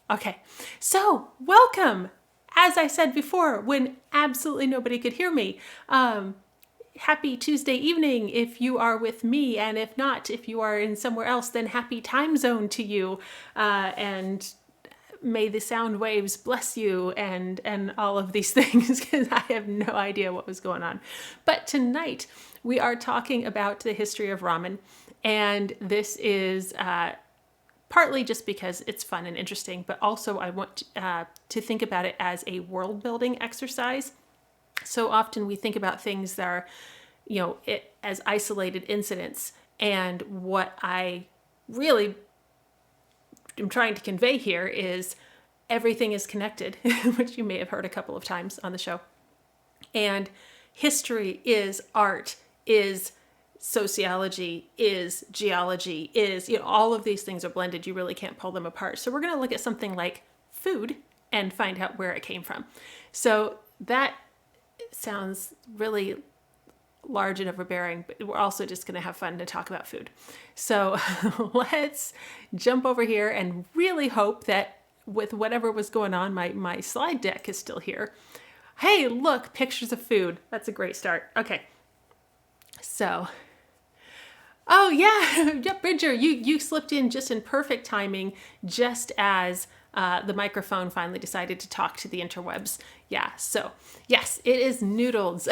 Okay, so welcome. As I said before, when absolutely nobody could hear me, happy Tuesday evening if you are with me, and if not, if you are in somewhere else, then happy time zone to you, and may the sound waves bless you, and all of these things, because I have no idea what was going on. But tonight we are talking about the history of ramen, and this is partly just because it's fun and interesting, but also I want to think about it as a world building exercise. So often we think about things that are, as isolated incidents. And what I really am trying to convey here is everything is connected, which you may have heard a couple of times on the show. And history is art, is sociology, is geology, is, all of these things are blended. You really can't pull them apart. So we're going to look at something like food and find out where it came from. So that sounds really large and overbearing, but we're also just going to have fun to talk about food. So let's jump over here and really hope that with whatever was going on, my slide deck is still here. Hey, look, pictures of food. That's a great start. Okay. So, oh yeah, yep, Bridger, you slipped in just in perfect timing, just as the microphone finally decided to talk to the interwebs. Yeah, so yes, it is noodles.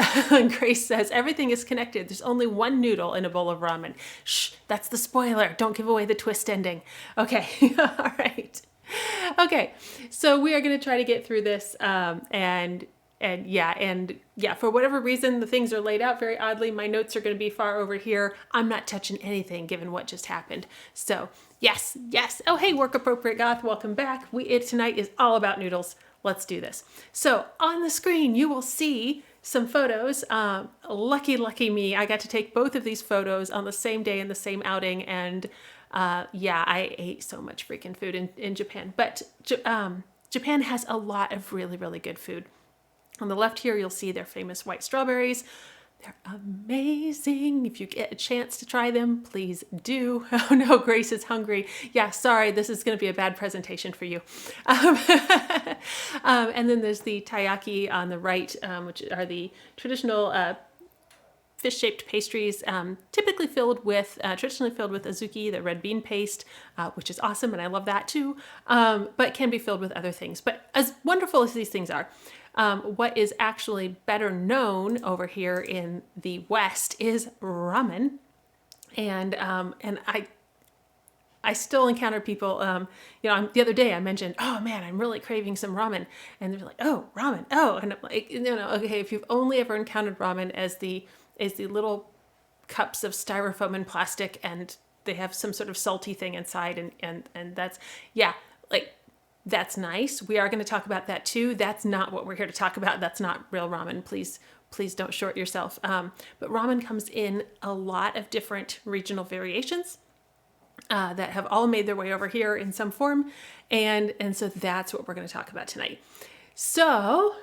Grace says everything is connected. There's only one noodle in a bowl of ramen. Shh, that's the spoiler. Don't give away the twist ending. Okay, all right. Okay, so we are going to try to get through this, and for whatever reason, the things are laid out very oddly. My notes are going to be far over here. I'm not touching anything given what just happened. So yes. Oh, hey, work appropriate goth, welcome back. Tonight is all about noodles. Let's do this. So on the screen, you will see some photos. Lucky me, I got to take both of these photos on the same day in the same outing, and I ate so much freaking food in Japan. But Japan has a lot of really, really good food. On the left here, you'll see their famous white strawberries. They're amazing. If you get a chance to try them, please do. Oh no, Grace is hungry. Yeah, sorry, this is going to be a bad presentation for you. And then there's the taiyaki on the right, which are the traditional fish-shaped pastries, traditionally filled with azuki, the red bean paste, which is awesome, and I love that too, but can be filled with other things. But as wonderful as these things are, what is actually better known over here in the West is ramen, and I still encounter people. The other day I mentioned, oh man, I'm really craving some ramen, and they're like, oh, ramen, oh, and I'm like, okay, if you've only ever encountered ramen as the little cups of styrofoam and plastic, and they have some sort of salty thing inside, and that's, that's nice. We are going to talk about that too. That's not what we're here to talk about. That's not real ramen. Please don't short yourself. But ramen comes in a lot of different regional variations that have all made their way over here in some form. And so that's what we're going to talk about tonight. So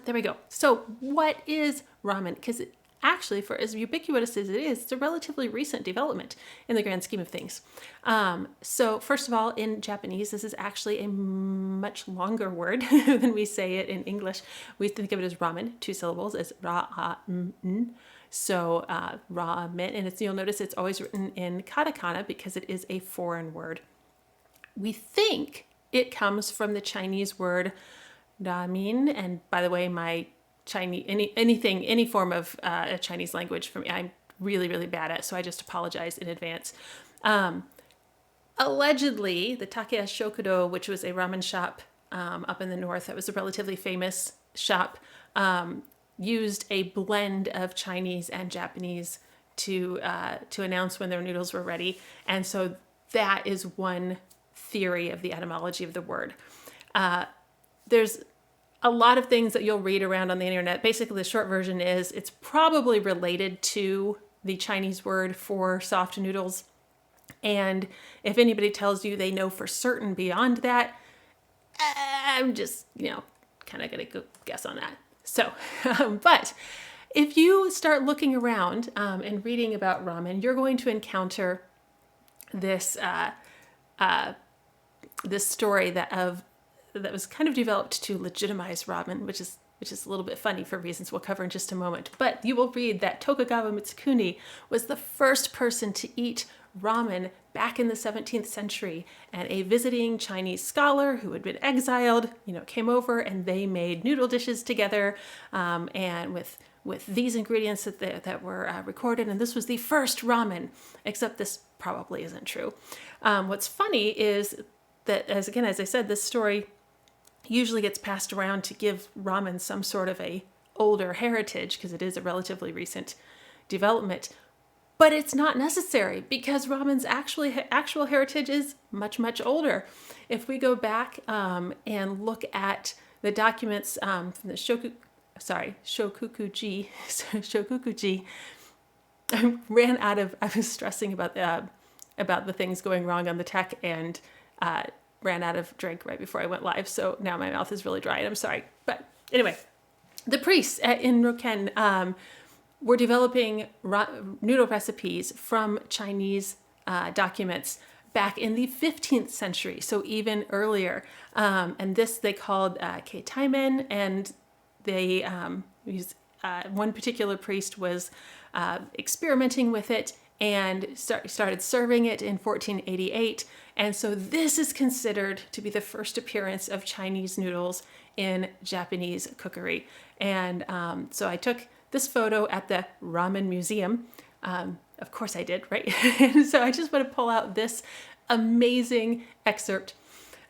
there we go. So what is ramen? Because actually, for as ubiquitous as it is, it's a relatively recent development in the grand scheme of things. So first of all, in Japanese, this is actually a much longer word than we say it in English. We think of it as ramen, 2 syllables, as ra-men. So ramen, and you'll notice it's always written in katakana because it is a foreign word. We think it comes from the Chinese word ramen, and by the way, my Chinese, any form of a Chinese language for me, I'm really, really bad at, so I just apologize in advance. Allegedly, the Takeya Shokudo, which was a ramen shop up in the north, that was a relatively famous shop, used a blend of Chinese and Japanese to announce when their noodles were ready, and so that is one theory of the etymology of the word. There's a lot of things that you'll read around on the internet. Basically, the short version is it's probably related to the Chinese word for soft noodles. And if anybody tells you they know for certain beyond that, I'm just, kind of going to go guess on that. So, but if you start looking around and reading about ramen, you're going to encounter this this story that was kind of developed to legitimize ramen, which is a little bit funny for reasons we'll cover in just a moment. But you will read that Tokugawa Mitsukuni was the first person to eat ramen back in the 17th century, and a visiting Chinese scholar who had been exiled, came over, and they made noodle dishes together, and with these ingredients that were recorded, and this was the first ramen, except this probably isn't true. What's funny is that, as I said, this story usually gets passed around to give ramen some sort of a older heritage, because it is a relatively recent development. But it's not necessary, because ramen's actual heritage is much, much older. If we go back and look at the documents from the Shokukuji. I was stressing about the things going wrong on the tech, and ran out of drink right before I went live. So now my mouth is really dry, and I'm sorry. But anyway, the priests in Roken were developing noodle recipes from Chinese documents back in the 15th century, so even earlier. And this they called keitaimen, and they used, one particular priest was experimenting with it and started serving it in 1488. And so this is considered to be the first appearance of Chinese noodles in Japanese cookery. And so I took this photo at the Ramen Museum. Of course I did, right? And so I just want to pull out this amazing excerpt.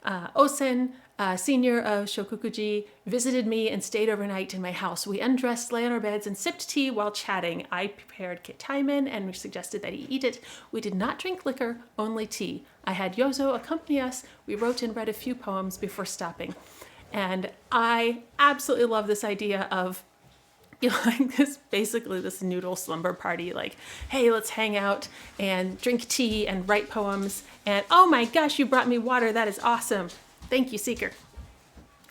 Osen, senior of Shokukuji, visited me and stayed overnight in my house. We undressed, lay on our beds, and sipped tea while chatting. I prepared keitaimen and suggested that he eat it. We did not drink liquor, only tea. I had Yozo accompany us. We wrote and read a few poems before stopping. And I absolutely love this idea of like this noodle slumber party, like, hey, let's hang out and drink tea and write poems. And oh my gosh, you brought me water. That is awesome. Thank you, Seeker.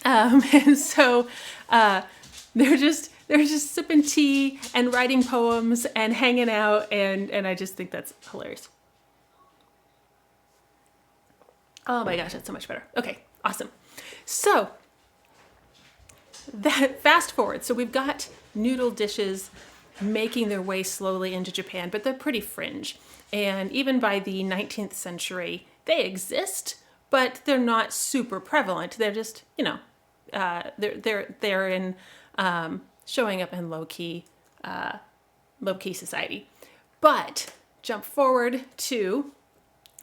And so they're just sipping tea and writing poems and hanging out, and I just think that's hilarious. Oh my gosh, that's so much better. Okay, awesome. So that fast forward. So we've got noodle dishes making their way slowly into Japan, but they're pretty fringe. And even by the 19th century, they exist, but they're not super prevalent. They're just, they're in showing up in low key society. But jump forward to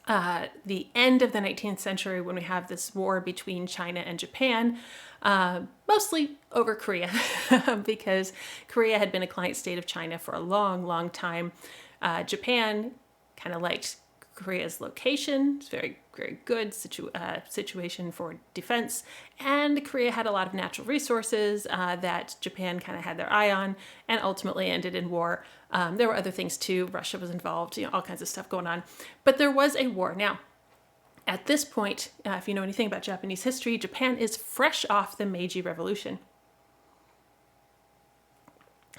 the end of the 19th century, when we have this war between China and Japan, mostly over Korea, because Korea had been a client state of China for a long, long time. Japan kind of liked Korea's location. It's very, very good situation for defense. And Korea had a lot of natural resources that Japan kind of had their eye on, and ultimately ended in war. There were other things too. Russia was involved, all kinds of stuff going on. But there was a war. Now, at this point, if you know anything about Japanese history, Japan is fresh off the Meiji Revolution.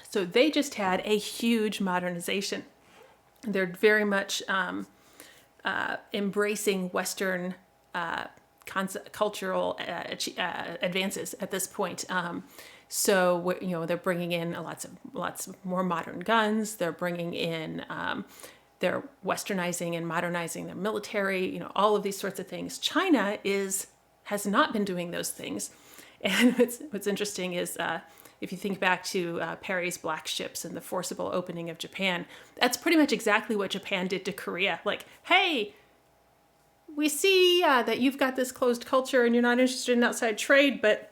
So they just had a huge modernization. They're very much embracing Western cultural advances at this point. So they're bringing in lots of more modern guns. They're bringing in they're westernizing and modernizing their military. All of these sorts of things. China has not been doing those things. And what's interesting is if you think back to Perry's Black Ships and the forcible opening of Japan, that's pretty much exactly what Japan did to Korea. Like, hey, we see that you've got this closed culture and you're not interested in outside trade, but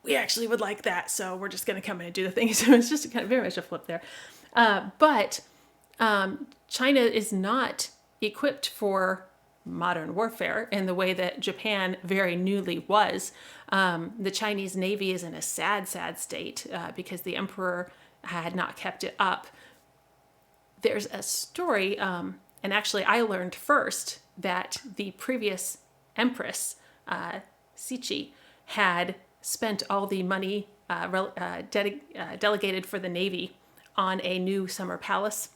we actually would like that, so we're just going to come in and do the thing. So it's just kind of very much a flip there. But China is not equipped for modern warfare in the way that Japan very newly was. The Chinese Navy is in a sad, sad state because the emperor had not kept it up. There's a story, and actually I learned first that the previous empress, Sichi, had spent all the money delegated for the Navy on a new summer palace.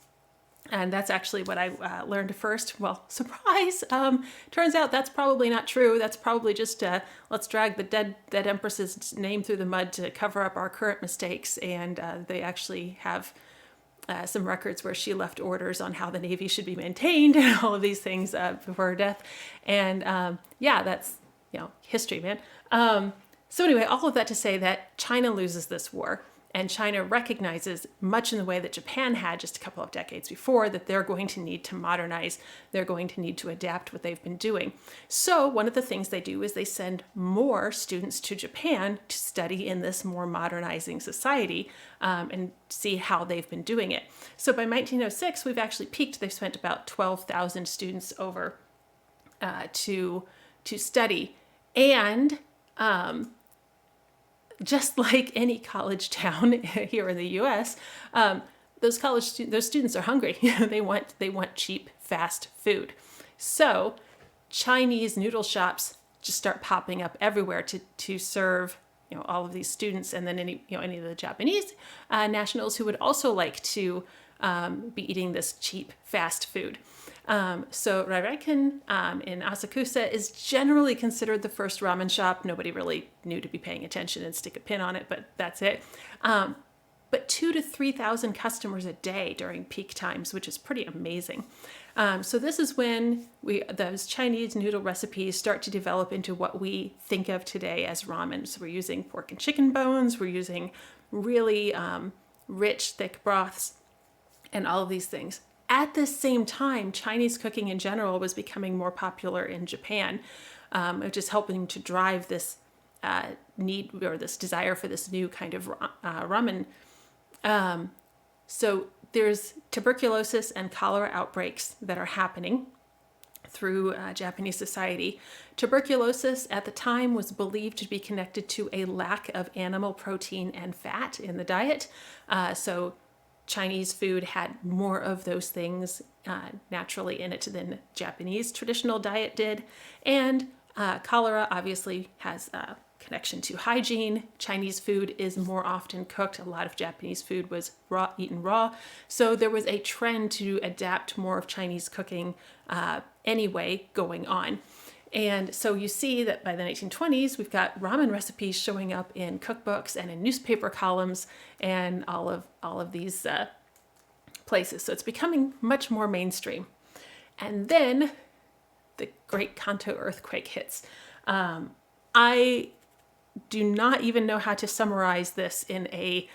And that's actually what I learned first. Well, surprise! Turns out that's probably not true. That's probably just let's drag the dead empress's name through the mud to cover up our current mistakes. And they actually have some records where she left orders on how the Navy should be maintained and all of these things before her death. And yeah, that's, history, man. So anyway, all of that to say that China loses this war. And China recognizes, much in the way that Japan had just a couple of decades before, that they're going to need to modernize. They're going to need to adapt what they've been doing. So one of the things they do is they send more students to Japan to study in this more modernizing society and see how they've been doing it. So by 1906, we've actually peaked. They've sent about 12,000 students over to study. And just like any college town here in the U.S., those students are hungry. they want cheap, fast food. So Chinese noodle shops just start popping up everywhere to serve all of these students, and then any of the Japanese nationals who would also like to be eating this cheap, fast food. So Rairaiken in Asakusa is generally considered the first ramen shop. Nobody really knew to be paying attention and stick a pin on it, but that's it. But 2,000 to 3,000 customers a day during peak times, which is pretty amazing. So this is when those Chinese noodle recipes start to develop into what we think of today as ramen. So we're using pork and chicken bones. We're using really rich, thick broths and all of these things. At the same time, Chinese cooking in general was becoming more popular in Japan, which is helping to drive this need or this desire for this new kind of ramen. So there's tuberculosis and cholera outbreaks that are happening through Japanese society. Tuberculosis at the time was believed to be connected to a lack of animal protein and fat in the diet. So Chinese food had more of those things naturally in it than Japanese traditional diet did. And cholera obviously has a connection to hygiene. Chinese food is more often cooked. A lot of Japanese food was eaten raw. So there was a trend to adapt more of Chinese cooking anyway going on. And so you see that by the 1920s, we've got ramen recipes showing up in cookbooks and in newspaper columns and all of these places. So it's becoming much more mainstream. And then the great Kanto earthquake hits. I do not even know how to summarize this in a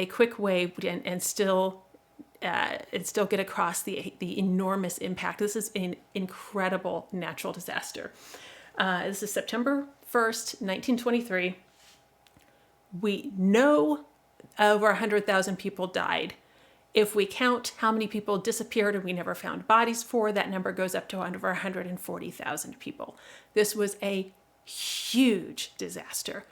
quick way and still get across the enormous impact. This is an incredible natural disaster. This is September 1st, 1923. We know over 100,000 people died. If we count how many people disappeared and we never found bodies for, that number goes up to over 140,000 people. This was a huge disaster.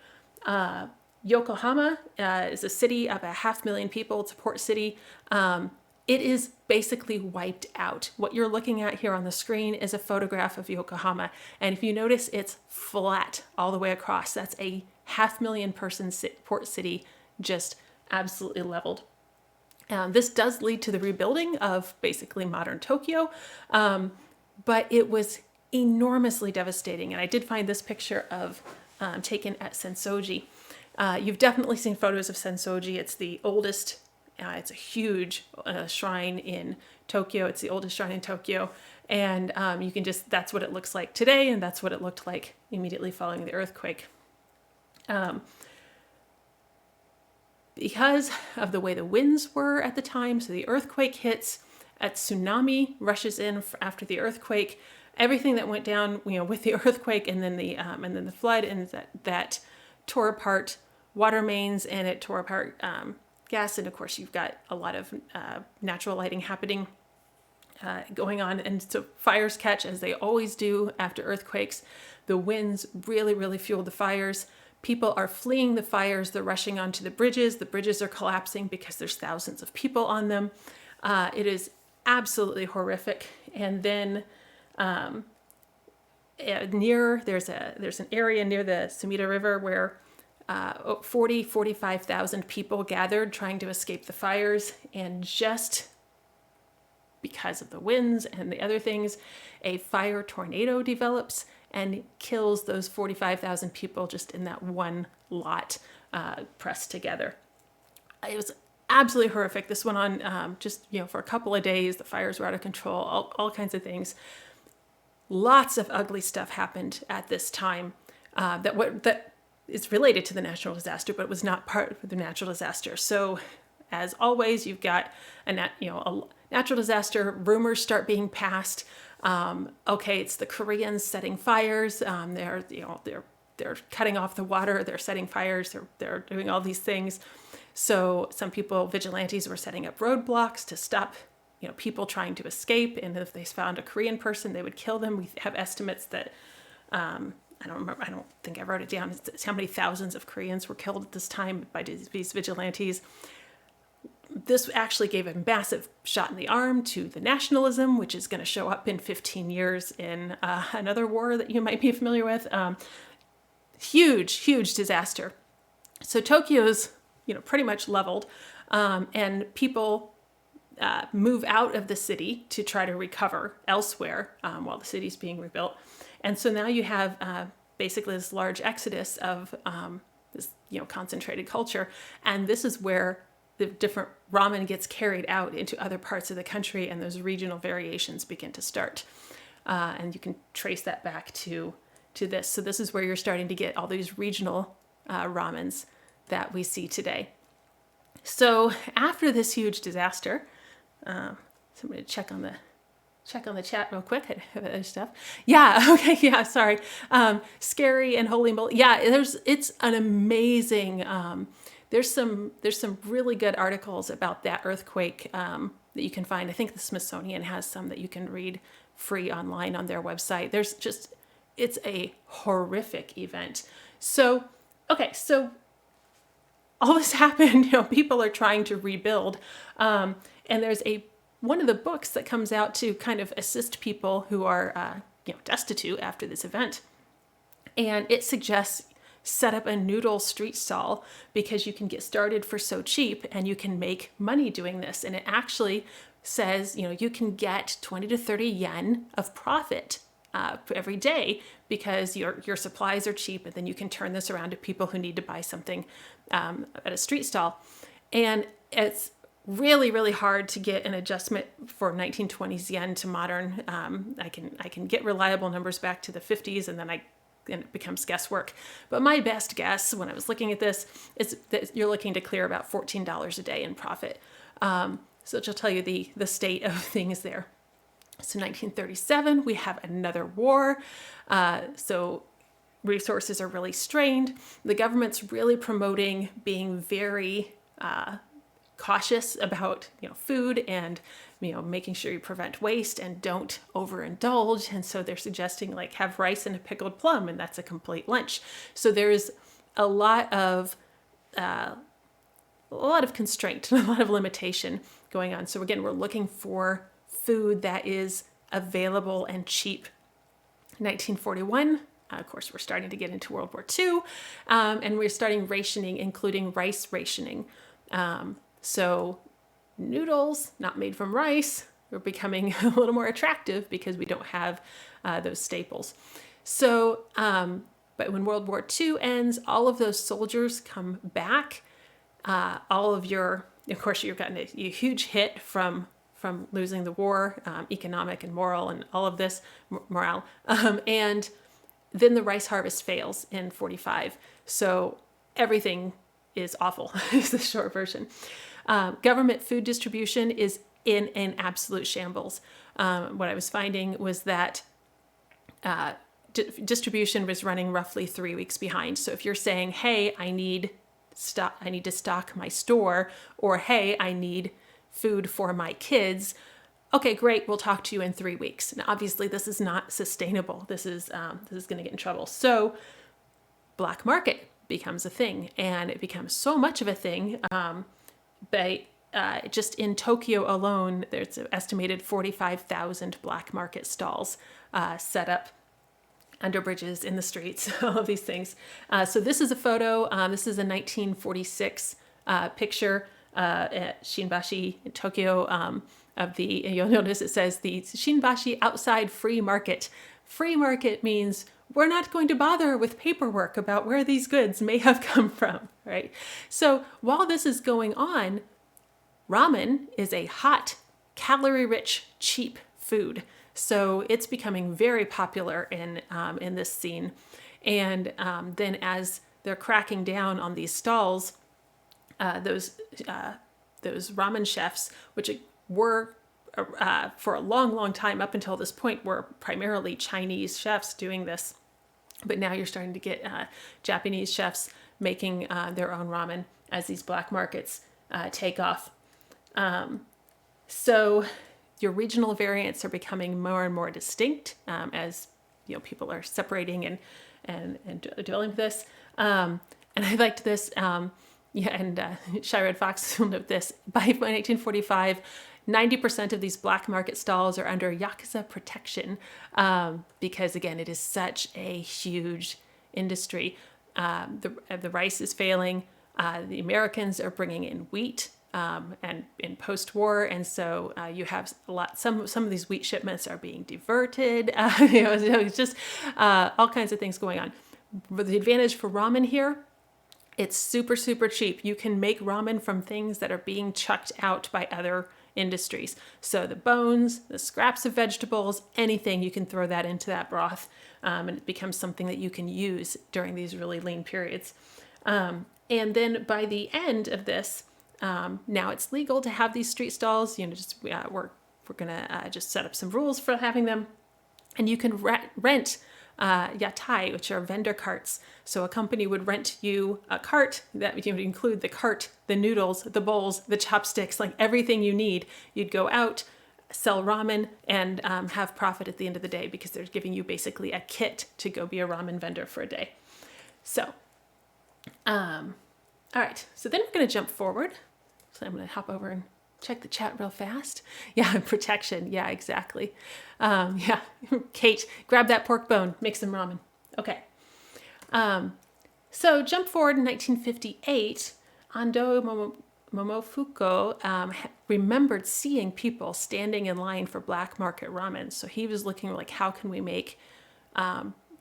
Yokohama is a city of 500,000 people. It's a port city. It is basically wiped out. What you're looking at here on the screen is a photograph of Yokohama. And if you notice, it's flat all the way across. That's a 500,000 person port city just absolutely leveled. This does lead to the rebuilding of basically modern Tokyo, but it was enormously devastating. And I did find this picture of taken at Sensoji. You've definitely seen photos of Sensoji. It's the oldest. It's a huge shrine in Tokyo. It's the oldest shrine in Tokyo. And you can that's what it looks like today. And that's what it looked like immediately following the earthquake. Because of the way the winds were at the time, so the earthquake hits, a tsunami rushes in after the earthquake. Everything that went down, with the earthquake and then the flood, and that tore apart water mains and it tore apart gas. And of course, you've got a lot of natural lighting happening going on, and so fires catch as they always do after earthquakes. The winds really, really fueled the fires. People are fleeing the fires. They're rushing onto the bridges. The bridges are collapsing because there's thousands of people on them. It is absolutely horrific. And then there's an area near the Sumida River where 45,000 people gathered trying to escape the fires. And just because of the winds and the other things, a fire tornado develops and kills those 45,000 people just in that one lot pressed together. It was absolutely horrific. This went on just, for a couple of days. The fires were out of control, all kinds of things. Lots of ugly stuff happened at this time that is related to the natural disaster, but was not part of the natural disaster. So as always, you've got a natural disaster, rumors start being passed. Okay, it's the Koreans setting fires. They're cutting off the water. They're setting fires. They're doing all these things. So some vigilantes were setting up roadblocks to stop, people trying to escape. And if they found a Korean person, they would kill them. We have estimates that, I don't remember, I don't think I wrote it down. It's how many thousands of Koreans were killed at this time by these vigilantes. This actually gave a massive shot in the arm to the nationalism, which is going to show up in 15 years in another war that you might be familiar with. Huge disaster. So Tokyo's, pretty much leveled, and people move out of the city to try to recover elsewhere while the city's being rebuilt. And so now you have basically this large exodus of this, concentrated culture. And this is where the different ramen gets carried out into other parts of the country, and those regional variations begin to start. And you can trace that back to this. So this is where you're starting to get all these regional ramens that we see today. So after this huge disaster, so I'm going to check on the chat real quick. I have other stuff. Yeah. Okay. Yeah. Sorry. Scary and holy moly. Yeah. It's an amazing. There's some really good articles about that earthquake that you can find. I think the Smithsonian has some that you can read free online on their website. It's a horrific event. So, okay. So all this happened, people are trying to rebuild. And there's one of the books that comes out to kind of assist people who are, destitute after this event. And it suggests set up a noodle street stall because you can get started for so cheap and you can make money doing this. And it actually says, you can get 20 to 30 yen of profit every day because your supplies are cheap, and then you can turn this around to people who need to buy something at a street stall. And it's really, really hard to get an adjustment for 1920s yen to modern. I can get reliable numbers back to the 50s, and then it becomes guesswork. But my best guess when I was looking at this is that you're looking to clear about $14 a day in profit. So it'll tell you the state of things there. So 1937, we have another war. So resources are really strained. The government's really promoting being very cautious about food and making sure you prevent waste and don't overindulge. And so they're suggesting have rice and a pickled plum, and that's a complete lunch. So there's a lot of constraint, a lot of limitation going on. So again, we're looking for food that is available and cheap. 1941, of course, we're starting to get into World War II, and we're starting rationing, including rice rationing. So noodles, not made from rice, are becoming a little more attractive because we don't have those staples. So, but when World War II ends, all of those soldiers come back. Of course, you've gotten a huge hit from losing the war, economic and moral and all of this, morale. And then the rice harvest fails in 45. So everything is awful, is the short version. Government food distribution is in an absolute shambles. What I was finding was that distribution was running roughly 3 weeks behind. So if you're saying, hey, I need to stock my store, or hey, I need food for my kids. Okay, great. We'll talk to you in 3 weeks. Now, obviously, this is not sustainable. This is going to get in trouble. So, black market becomes a thing, and it becomes so much of a thing. Just in Tokyo alone, there's an estimated 45,000 black market stalls set up under bridges, in the streets, all of these things. So this is a photo. This is a 1946 picture at Shinbashi in Tokyo you'll notice it says the Shinbashi outside free market. Free market means we're not going to bother with paperwork about where these goods may have come from, right? So while this is going on, ramen is a hot, calorie-rich, cheap food. So it's becoming very popular in this scene. And then as they're cracking down on these stalls, those ramen chefs, which were for a long, long time up until this point, were primarily Chinese chefs doing this. But now you're starting to get Japanese chefs making their own ramen as these black markets take off. So your regional variants are becoming more and more distinct as people are separating and dealing with this. And I liked this. Shy Red Fox will note this. By 1945, 90% of these black market stalls are under Yakuza protection because, again, it is such a huge industry. The rice is failing. The Americans are bringing in wheat and in post-war, and so you have some of these wheat shipments are being diverted. It's just all kinds of things going on. But the advantage for ramen here, it's super, super cheap. You can make ramen from things that are being chucked out by other industries. So the bones, the scraps of vegetables, anything, you can throw that into that broth and it becomes something that you can use during these really lean periods. And then by the end of this, now it's legal to have these street stalls. We're gonna just set up some rules for having them, and you can rent yatai, which are vendor carts. So a company would rent you a cart that would include the cart, the noodles, the bowls, the chopsticks, like everything you need. You'd go out, sell ramen, and have profit at the end of the day because they're giving you basically a kit to go be a ramen vendor for a day. So, all right. So then we're going to jump forward. So I'm going to hop over and check the chat real fast. Yeah, protection. Yeah, exactly. Kate, grab that pork bone, make some ramen. Okay. So jump forward in 1958, Ando Momofuku remembered seeing people standing in line for black market ramen. So he was looking like, how can we make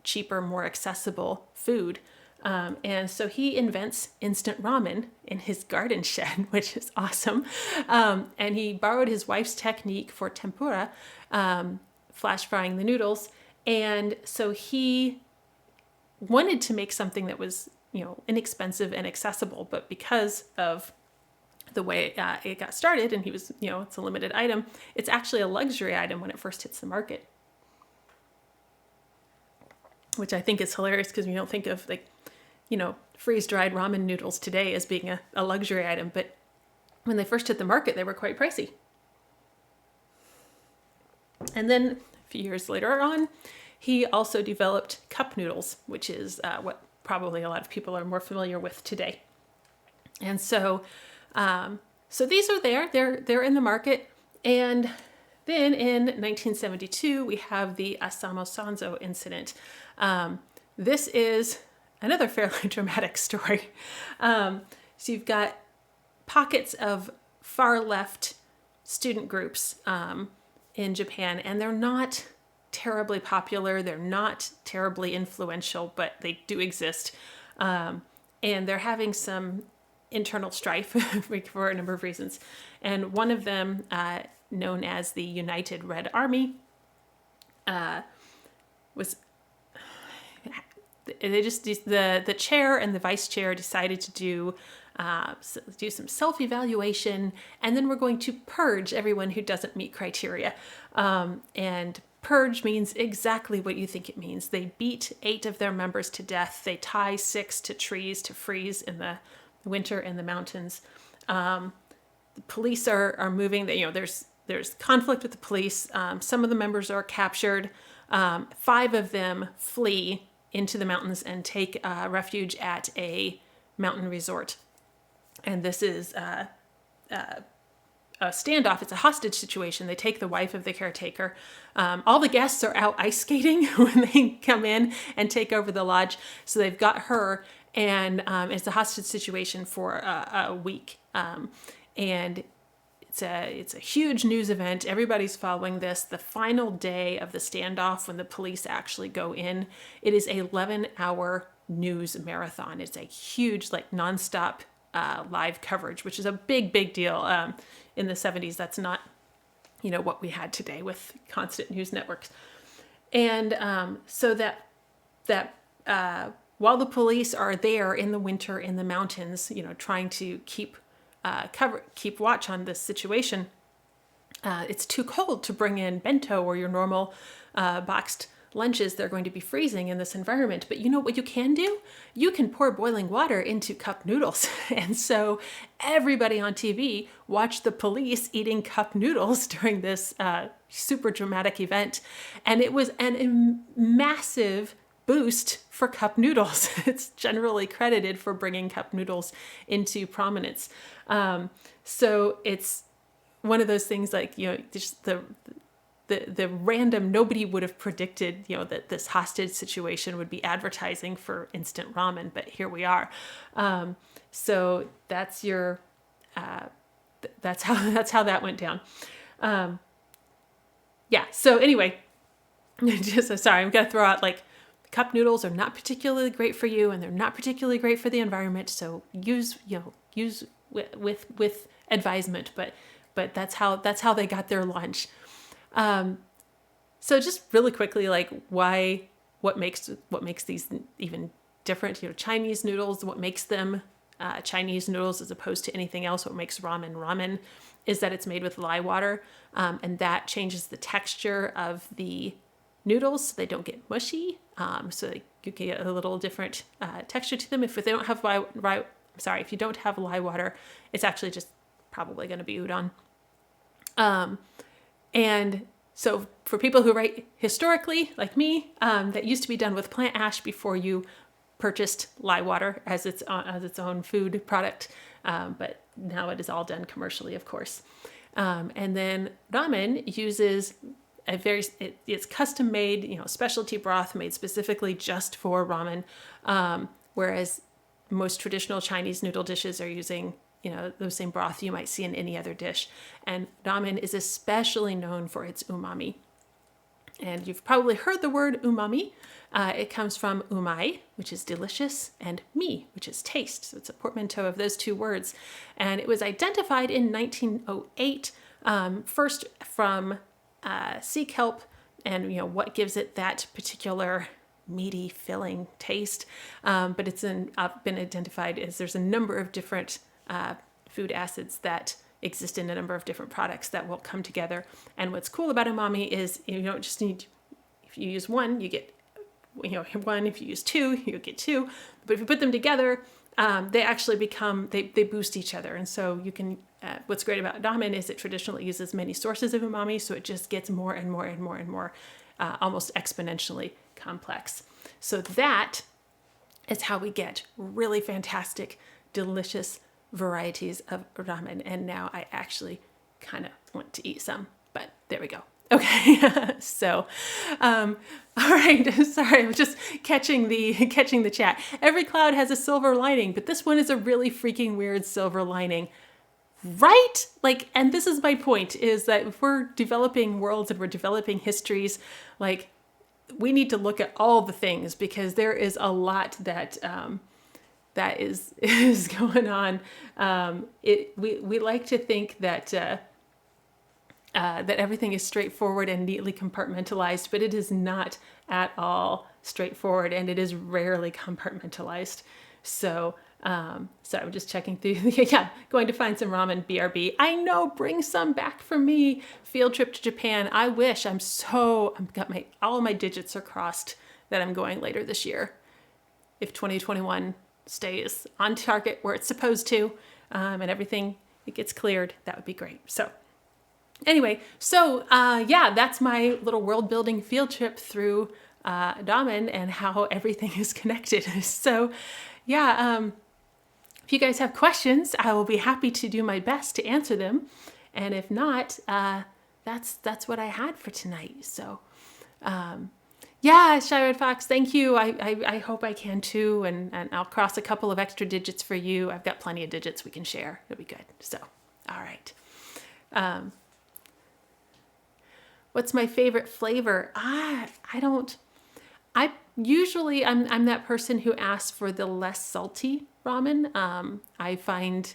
cheaper, more accessible food? And so he invents instant ramen in his garden shed, which is awesome. And he borrowed his wife's technique for tempura, flash frying the noodles. And so he wanted to make something that was, inexpensive and accessible, but because of the way it got started, and he was, it's a limited item, it's actually a luxury item when it first hits the market. Which I think is hilarious because we don't think of freeze-dried ramen noodles today as being a luxury item, but when they first hit the market, they were quite pricey. And then a few years later on, he also developed cup noodles, which is what probably a lot of people are more familiar with today. And so, so these are there. They're in the market. And then in 1972, we have the Asama Sanso incident. This is another fairly dramatic story. So you've got pockets of far left student groups in Japan, and they're not terribly popular. They're not terribly influential, but they do exist. And they're having some internal strife for a number of reasons. And one of them, known as the United Red Army, was the chair and the vice chair decided to do some self-evaluation, and then we're going to purge everyone who doesn't meet criteria. And purge means exactly what you think it means. They beat 8 of their members to death. They tie 6 to trees to freeze in the winter in the mountains. The police are moving. There's conflict with the police. Some of the members are captured. 5 of them flee into the mountains and take refuge at a mountain resort. And this is a standoff. It's a hostage situation. They take the wife of the caretaker. All the guests are out ice skating when they come in and take over the lodge. So they've got her, and it's a hostage situation for a week. And it's a huge news event. Everybody's following this. The final day of the standoff, when the police actually go in, it is a 11-hour news marathon. It's a huge, like, nonstop live coverage, which is a big deal. In the 70s, that's not, what we had today with constant news networks. And so that while the police are there in the winter in the mountains, trying to keep watch on this situation, it's too cold to bring in bento or your normal boxed lunches. They're going to be freezing in this environment. But you know what you can do? You can pour boiling water into cup noodles. And so everybody on TV watched the police eating cup noodles during this super dramatic event. And it was a massive boost for cup noodles. It's generally credited for bringing cup noodles into prominence. So it's one of those things, like, just the random, nobody would have predicted, that this hostage situation would be advertising for instant ramen, but here we are. So that's your, that's how that went down. Yeah. So anyway, sorry, I'm going to throw out, like, cup noodles are not particularly great for you, and they're not particularly great for the environment. So use with advisement, but that's how they got their lunch. So just really quickly, like, what makes these even different? Chinese noodles, what makes them Chinese noodles as opposed to anything else, what makes ramen is that it's made with lye water, and that changes the texture of the noodles so they don't get mushy. So you can get a little different texture to them. If they don't have if you don't have lye water, it's actually just probably going to be udon. And so for people who write historically, like me, that used to be done with plant ash before you purchased lye water as its own food product. But now it is all done commercially, of course. And then ramen uses it's custom made, specialty broth made specifically just for ramen. Whereas most traditional Chinese noodle dishes are using, the same broth you might see in any other dish. And ramen is especially known for its umami. And you've probably heard the word umami. It comes from umai, which is delicious, and mi, which is taste. So it's a portmanteau of those two words. And it was identified in 1908, first from sea kelp, and what gives it that particular meaty, filling taste. But it's been identified as there's a number of different food acids that exist in a number of different products that will come together. And what's cool about umami is you don't just need, if you use one, you get, one. If you use two, you get two. But if you put them together, they actually they boost each other. And so you can, what's great about ramen is it traditionally uses many sources of umami, so it just gets more and more and more and more, almost exponentially complex. So that is how we get really fantastic, delicious varieties of ramen. And now I actually kind of want to eat some, but there we go. Okay. So, all right. Sorry. I'm just catching the chat. Every cloud has a silver lining, but this one is a really freaking weird silver lining, right? Like, and this is my point, is that if we're developing worlds and we're developing histories, like, we need to look at all the things, because there is a lot that is going on. We like to think that that everything is straightforward and neatly compartmentalized, but it is not at all straightforward, and it is rarely compartmentalized. So I'm just checking through. Yeah, going to find some ramen, BRB. I know, bring some back for me. Field trip to Japan. I wish. All my digits are crossed that I'm going later this year. If 2021 stays on target where it's supposed to, and everything, it gets cleared, that would be great. So anyway, that's my little world building field trip through ramen and how everything is connected. So if you guys have questions, I will be happy to do my best to answer them. And if not, that's what I had for tonight. So Shy Red Fox, thank you. I hope I can too. And I'll cross a couple of extra digits for you. I've got plenty of digits we can share. It'll be good. So, all right. What's my favorite flavor? I'm that person who asks for the less salty ramen. I find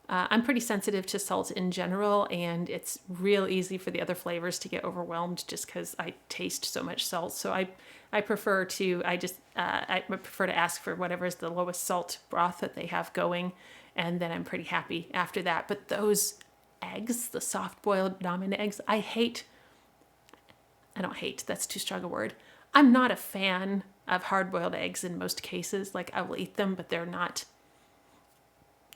I'm pretty sensitive to salt in general, and it's real easy for the other flavors to get overwhelmed just because I taste so much salt. So I prefer to I prefer to ask for whatever is the lowest salt broth that they have going, and then I'm pretty happy after that. But those eggs, the soft boiled ramen eggs, I don't hate, that's too strong a word. I'm not a fan of hard boiled eggs in most cases. Like, I will eat them, but they're not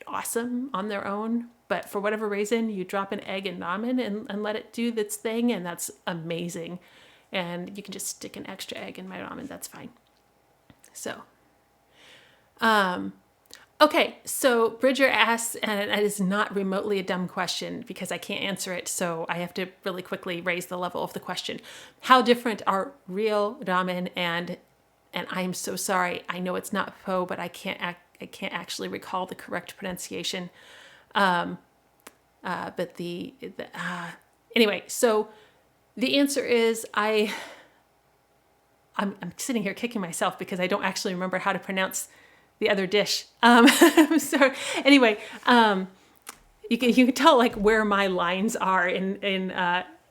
awesome on their own. But for whatever reason, you drop an egg in ramen and let it do its thing, and that's amazing. And you can just stick an extra egg in my ramen, that's fine. So, okay, so Bridger asks, and it is not remotely a dumb question because I can't answer it, so I have to really quickly raise the level of the question. How different are real ramen and I'm so sorry, I know it's not pho, but I can't actually recall the correct pronunciation. Anyway, so the answer is I'm sitting here kicking myself because I don't actually remember how to pronounce the other dish. So anyway, you can tell like where my lines are in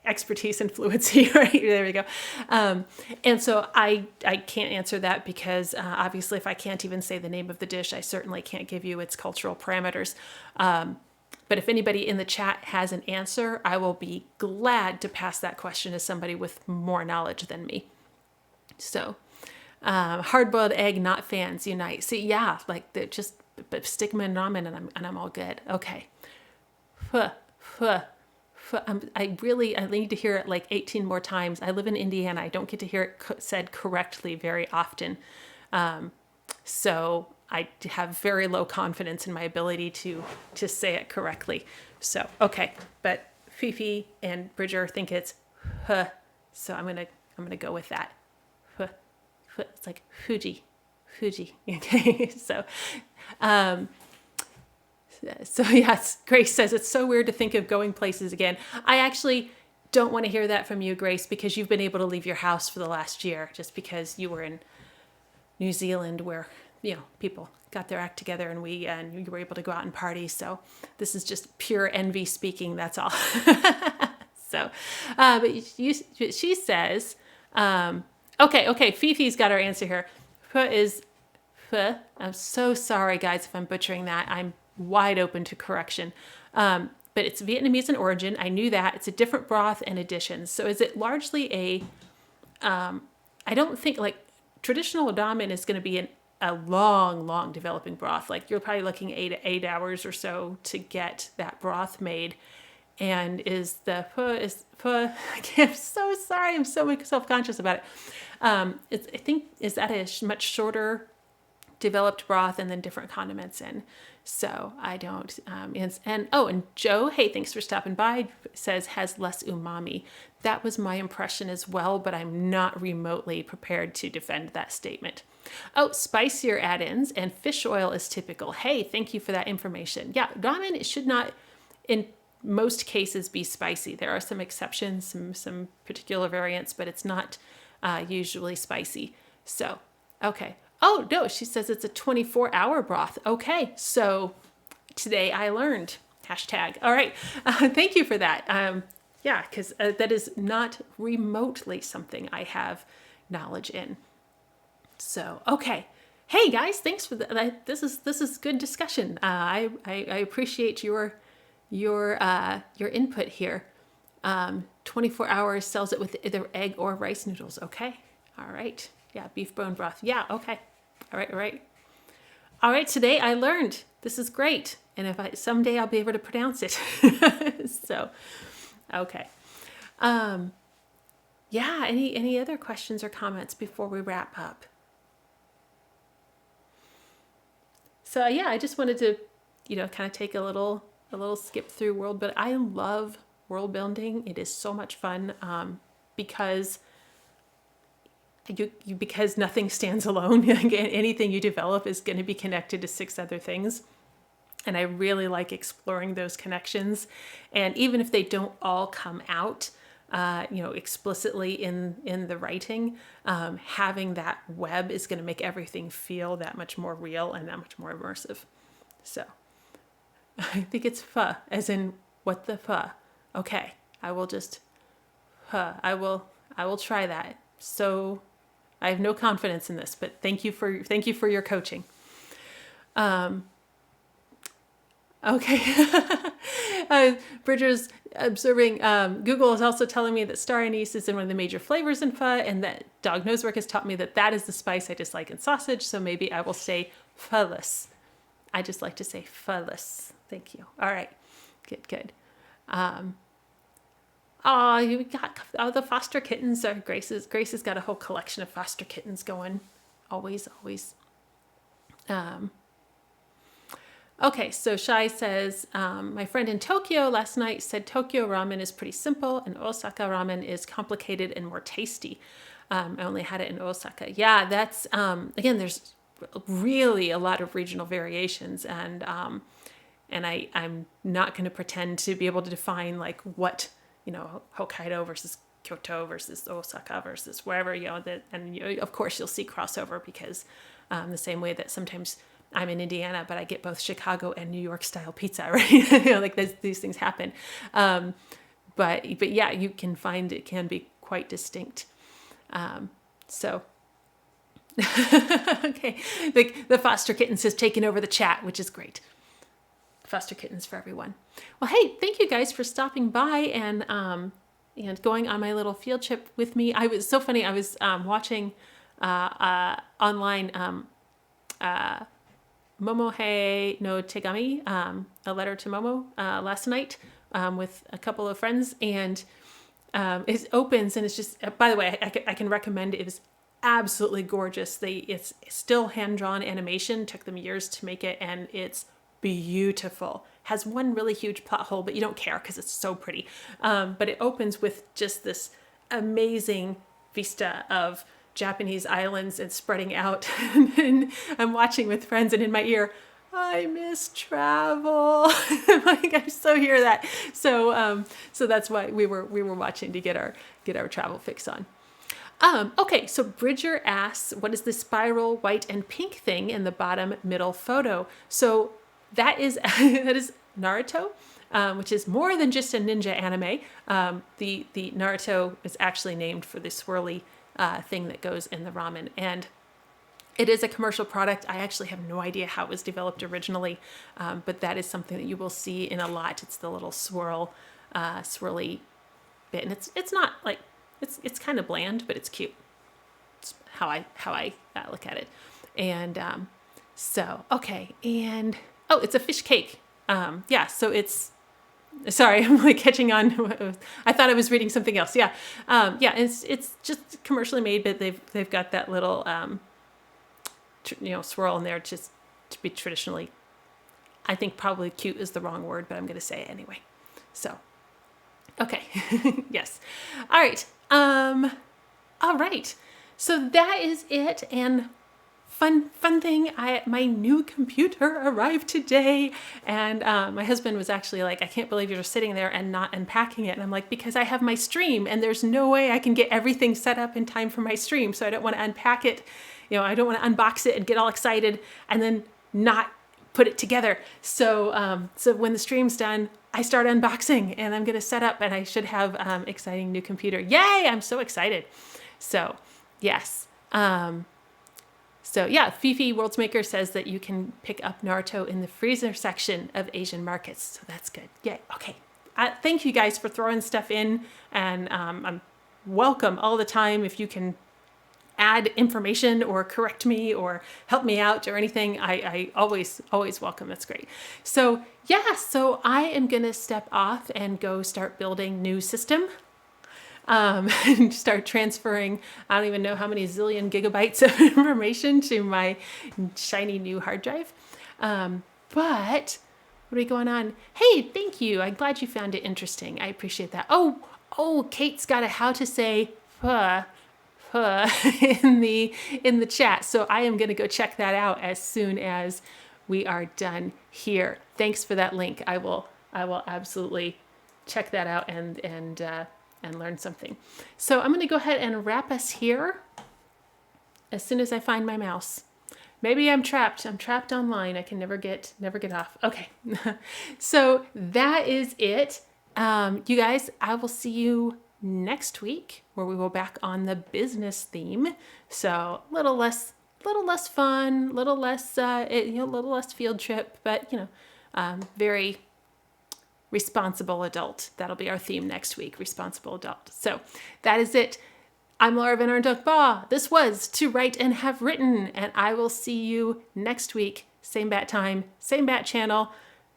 expertise and fluency, right? There we go. And so I can't answer that because obviously if I can't even say the name of the dish, I certainly can't give you its cultural parameters. But if anybody in the chat has an answer, I will be glad to pass that question to somebody with more knowledge than me. So, hard-boiled egg, not fans, unite. See, yeah, like just stick them in ramen and I'm all good. Okay. I need to hear it like 18 more times. I live in Indiana. I don't get to hear it said correctly very often. So I have very low confidence in my ability to say it correctly. So, okay. But Fifi and Bridger think it's huh. So I'm going to go with that. Huh. It's like Fuji. Okay. So yes, Grace says, it's so weird to think of going places again. I actually don't want to hear that from you, Grace, because you've been able to leave your house for the last year just because you were in New Zealand where, people got their act together and you were able to go out and party. So this is just pure envy speaking. That's all. So, but she says, okay. Fifi's got our answer here. I'm so sorry, guys, if I'm butchering that. I'm wide open to correction. But it's Vietnamese in origin. I knew that. It's a different broth and additions. So is it largely I don't think like traditional ramen is going to be a long developing broth. Like you're probably looking 8 hours or so to get that broth made. And I'm so sorry. I'm so self-conscious about it. I think is that a much shorter developed broth and then different condiments in. So I don't, and Joe, hey, thanks for stopping by, says has less umami. That was my impression as well, but I'm not remotely prepared to defend that statement. Oh, spicier add-ins and fish oil is typical. Hey, thank you for that information. Yeah, ramen, it should not, in most cases, be spicy. There are some exceptions, some particular variants, but it's not usually spicy. So, okay. Oh, no, she says it's a 24-hour broth. Okay, so today I learned. Hashtag. All right, thank you for that. Yeah, because that is not remotely something I have knowledge in. So, okay. Hey, guys, thanks for that. This is good discussion. I appreciate your input here. 24 hours sells it with either egg or rice noodles. Okay, all right. Yeah, beef bone broth. Yeah, okay. All right, today I learned. This is great. And if someday I'll be able to pronounce it. So, okay. Yeah, any other questions or comments before we wrap up? So, yeah, I just wanted to, kind of take a little skip through world building. I love world building. It is so much fun because because nothing stands alone. Anything you develop is going to be connected to 6 other things. And I really like exploring those connections. And even if they don't all come out, explicitly in the writing, having that web is going to make everything feel that much more real and that much more immersive. So I think it's pho, as in what the pho. Okay, I will just pho. I will try that. So I have no confidence in this, but thank you for your coaching. Okay. Bridger's observing, Google is also telling me that star anise is in one of the major flavors in pho, and that Dog Nosework has taught me that is the spice I dislike in sausage, so maybe I will say pho-less. I just like to say pho-less. Thank you. All right. Good. You got the foster kittens. Grace has got a whole collection of foster kittens going. Always. Okay, so Shai says, my friend in Tokyo last night said Tokyo ramen is pretty simple and Osaka ramen is complicated and more tasty. I only had it in Osaka. Yeah, that's, again, there's really a lot of regional variations, and I'm not going to pretend to be able to define like what, Hokkaido versus Kyoto versus Osaka versus wherever, of course you'll see crossover because the same way that sometimes I'm in Indiana, but I get both Chicago and New York style pizza, right? These things happen. But yeah, you can find it can be quite distinct. So, okay. The foster kittens has taken over the chat, which is great. Foster kittens for everyone. Well, hey, thank you guys for stopping by and going on my little field trip with me. I was so funny. I was watching online Momohei no Tegami, a letter to Momo, last night with a couple of friends, and it opens and it's just, by the way, I can recommend it. It is absolutely gorgeous. It's still hand-drawn animation, took them years to make it, and it's beautiful. Has one really huge plot hole, but you don't care because it's so pretty. But it opens with just this amazing vista of Japanese islands and spreading out. And I'm watching with friends, and in my ear, I miss travel. I so hear that. So that's why we were watching to get our travel fix on. Okay, so Bridger asks, what is the spiral white and pink thing in the bottom middle photo? So that is Naruto, which is more than just a ninja anime. The Naruto is actually named for the swirly thing that goes in the ramen, and it is a commercial product. I actually have no idea how it was developed originally, but that is something that you will see in a lot. It's the little swirly bit, and it's not like it's kind of bland, but it's cute. It's how I look at it, and so okay, and it's a fish cake. So it's. Sorry, I'm like catching on. I thought I was reading something else. Yeah, it's just commercially made, but they've got that little swirl in there just to be traditionally. I think probably cute is the wrong word, but I'm going to say it anyway. So, okay, yes, all right, all right. So that is it, and. Fun thing, my new computer arrived today, and my husband was actually like, I can't believe you're just sitting there and not unpacking it. And I'm like, because I have my stream, and there's no way I can get everything set up in time for my stream, so I don't want to unpack it. I don't want to unbox it and get all excited and then not put it together. So when the stream's done, I start unboxing, and I'm going to set up, and I should have exciting new computer. Yay! I'm so excited. So yes. So yeah, Fifi Worlds Maker says that you can pick up Naruto in the freezer section of Asian markets. So that's good. Yay. Okay. Thank you guys for throwing stuff in, and I'm welcome all the time. If you can add information or correct me or help me out or anything, I always welcome. That's great. So yeah, so I am going to step off and go start building new system. And start transferring, I don't even know how many zillion gigabytes of information to my shiny new hard drive. But what are we going on? Hey, thank you. I'm glad you found it interesting. I appreciate that. Oh, Kate's got a how to say pho in the chat. So I am going to go check that out as soon as we are done here. Thanks for that link. I will absolutely check that out and learn something. So I'm going to go ahead and wrap us here as soon as I find my mouse. Maybe I'm trapped. I'm trapped online. I can never get off. Okay. So that is it. You guys, I will see you next week where we go back on the business theme. So a little less fun, little less, little less field trip, but very responsible adult. That'll be our theme next week, responsible adult. So that is it. I'm Laura VanArendonk Baugh. This was To Write and Have Written, and I will see you next week. Same bat time, same bat channel.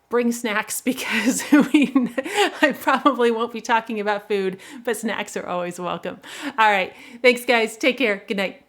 Bring snacks because I probably won't be talking about food, but snacks are always welcome. All right. Thanks, guys. Take care. Good night.